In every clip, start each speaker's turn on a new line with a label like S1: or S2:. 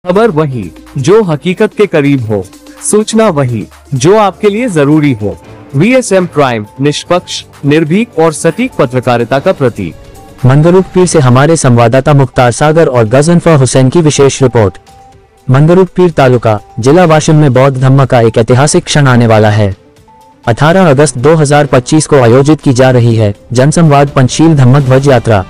S1: खबर वही जो हकीकत के करीब हो, सूचना वही जो आपके लिए जरूरी हो। VSM प्राइम, निष्पक्ष, निर्भीक और सटीक पत्रकारिता का प्रतीक।
S2: मंगरुक पीर से हमारे संवाददाता मुख्तार सागर और गजनफर हुसैन की विशेष रिपोर्ट। मंगरुक पीर तालुका, जिला वाशिम में बौद्ध धम्म का एक ऐतिहासिक क्षण आने वाला है। 18 अगस्त 2025 को आयोजित की जा रही है जनसंवाद पंचशील धम्म ध्वज यात्रा।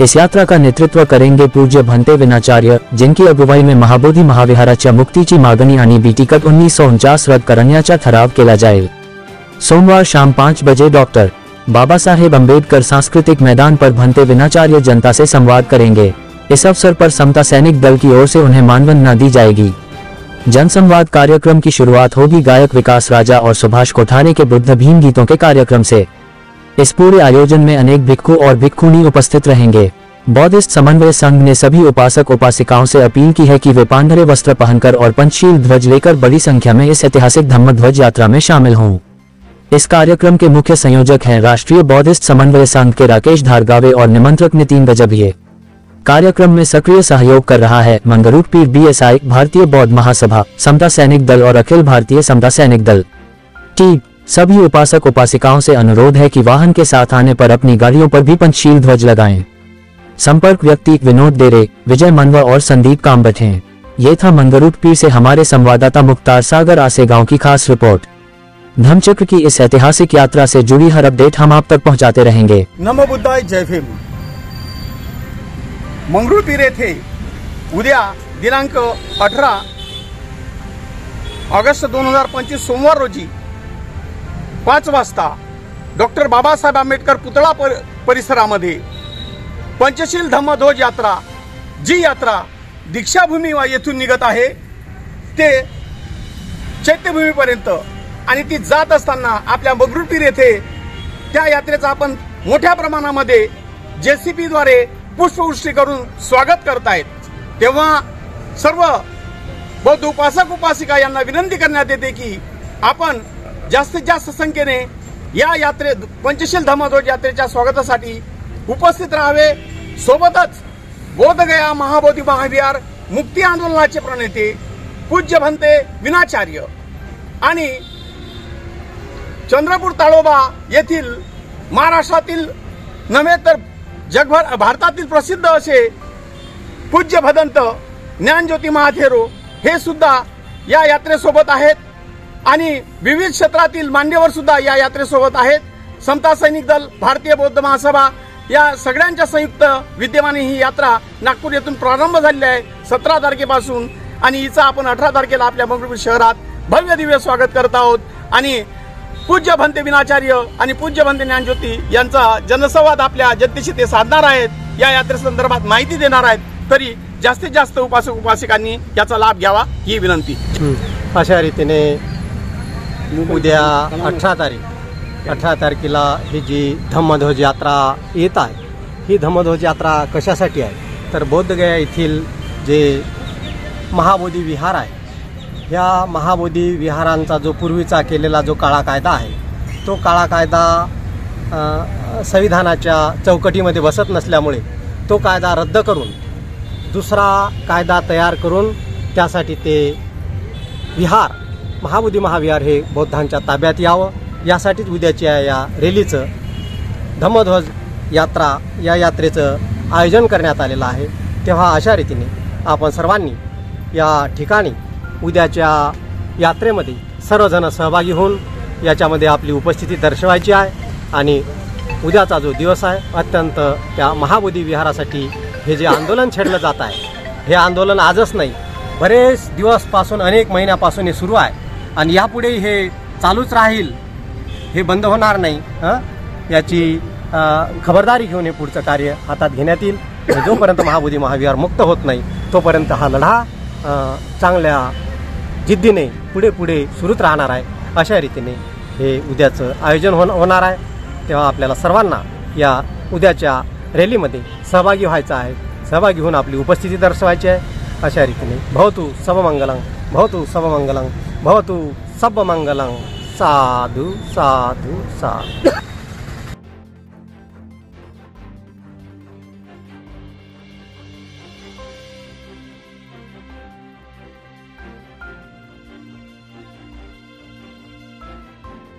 S2: इस यात्रा का नेतृत्व करेंगे पूज्य भंते विनाचार्य, जिनकी अगुवाई में महाबोधी महाविहाराच्या मुक्तीची मागणी आणि बीटीकट 1949 रद्द करण्याचा ठराव केला जाएगा। सोमवार शाम 5 बजे डॉक्टर बाबा साहेब अम्बेडकर सांस्कृतिक मैदान पर भंते विनाचार्य जनता से संवाद करेंगे। इस अवसर पर समता सैनिक दल की ओर से उन्हें मानवंदना दी जाएगी। जनसंवाद कार्यक्रम की शुरुआत होगी गायक विकास राजा और सुभाष कोठारे के बुद्ध भीम गीतों के कार्यक्रम से। इस पूरे आयोजन में अनेक भिक्खु और भिक्खुनी उपस्थित रहेंगे। बौद्धिस्ट समन्वय संघ ने सभी उपासक उपासिकाओं से अपील की है कि वे पांढरे वस्त्र पहनकर और पंचशील ध्वज लेकर बड़ी संख्या में इस ऐतिहासिक धम्म ध्वज यात्रा में शामिल हों। इस कार्यक्रम के मुख्य संयोजक हैं राष्ट्रीय बौद्धिस्ट समन्वय संघ के राकेश धारगावे और निमंत्रक नितिन गजभिये। कार्यक्रम में सक्रिय सहयोग कर रहा है मंगरुक पीर BSI, भारतीय बौद्ध महासभा, समता सैनिक दल और अखिल भारतीय समता सैनिक दल। टीम सभी उपासक उपासिकाओं से अनुरोध है कि वाहन के साथ आने पर अपनी गाड़ियों पर भी पंचशील ध्वज लगाएं। संपर्क व्यक्ति विनोद डेरे, विजय मनवा और संदीप कामबट हैं। ये था मंगरुक पीर से हमारे संवाददाता मुख्तार सागर आसे गांव की खास रिपोर्ट। धम्मचक्र की इस ऐतिहासिक यात्रा से जुड़ी हर अपडेट हम आप तक पहुंचाते रहेंगे।
S3: नमो बुद्धाय, जय भीम। मंगरुळ पीर येथे उद्या दिनांक 18 ऑगस्ट 2025 सोमवार रोजी 5 वाजता डॉक्टर बाबासाहेब आंबेडकर पुतळा परिसरामध्ये पंचशील धम्म ध्वज यात्रा, जी यात्रा दीक्षाभूमी येथून निघत आहे ते चैत्यभूमीपर्यंत आणि ती जात असताना आपल्या मंगरुळ पीर येथे त्या यात्रेचा आपण मोठ्या प्रमाणामध्ये JCB द्वारे पुष्पवृष्टी करून स्वागत करतायत। तेव्हा सर्व बौद्ध उपासक उपासिका यांना विनंती करण्यात येते की आपण जास्तीत जास्त संख्येने या यात्रे पंचशील धम्म ध्वज यात्रेच्या स्वागतासाठी उपस्थित राहावे। सोबतच बोधगया महाबोधी महाविहार मुक्ती आंदोलनाचे प्रणेते पूज्य भंते विनाचार्य आणि चंद्रपूर ताळोबा येथील महाराष्ट्रातील नव्हे तर जगभर भारतातील प्रसिद्ध असे पूज्य भदंत ज्ञानज्योती महाथेरो हे सुद्धा या यात्रेसोबत आहेत आणि विविध क्षेत्रातील मान्यवर सुद्धा या यात्रेसोबत आहेत। समता सैनिक दल, भारतीय बौद्ध महासभा या सगळ्यांच्या संयुक्त विद्यमाने ही यात्रा नागपूर येथून प्रारंभ झालेली आहे 17 तारखेपासून आणि हिचा आपण 18 तारखेला आपल्या मंगरुळ शहरात भव्य दिव्य स्वागत करत आहोत आणि पूज्य भंते विनाचार्य आणि पूज्य भंते ज्ञानज्योती यांचा जनसंवाद आपल्या जनतेशी ते साधणार आहेत। या यात्रेसंदर्भात माहिती देणार आहेत, तरी जास्तीत जास्त उपासक उपासिकांनी याचा लाभ घ्यावा ही विनंती।
S4: अशा रीतीने उद्या 18 तारखेला ही जी धम्मध्वज यात्रा येत आहे, ही धम्मध्वज यात्रा कशासाठी आहे तर बोधगया येथील जे महाबोधी विहार आहे, ह्या महाबोधी विहारांचा जो पूर्वीचा केलेला जो काळा कायदा आहे, तो काळा कायदा संविधानाच्या चौकटीमध्ये बसत नसल्यामुळे तो कायदा रद्द करून दुसरा कायदा तयार करून त्यासाठी ते विहार महाबोधी महाविहार हे बौद्धांच्या ताब्यात यावं, यासाठीच उद्याच्या या रॅलीचं धम्मध्वज यात्रा या यात्रेचं आयोजन करण्यात आलेलं आहे। तेव्हा अशा रीतीने आपण सर्वांनी या ठिकाणी उद्याच्या यात्रेमध्ये सर्वजण सहभागी होऊन याच्यामध्ये आपली उपस्थिती दर्शवायची आहे आणि उद्याचा जो दिवस आहे अत्यंत त्या महाबोधी विहारासाठी हे जे आंदोलन छेडलं जात आहे, हे आंदोलन आजच नाही बरेच दिवसपासून अनेक महिन्यापासून हे सुरू आहे आणि यापुढे हे चालूच राहील, हे बंद होणार नाही। याची खबरदारी घेऊन हे पुढचं कार्य हातात घेण्यात येईल। जोपर्यंत महाबोधी महाविहार मुक्त होत नाही तोपर्यंत हा लढा चांगल्या जिद्दीने पुढे सुरूच राहणार आहे। अशा रीतीने हे उद्याचं आयोजन होणार आहे। तेव्हा आपल्याला सर्वांना या उद्याच्या रॅलीमध्ये सहभागी व्हायचं आहे, सहभागी होऊन आपली उपस्थिती दर्शवायची आहे। अशा रीतीने भवतु सबमंगलं, भवतु सबमंगलं, भवतु सबमंगलं। साधु साधु साधु।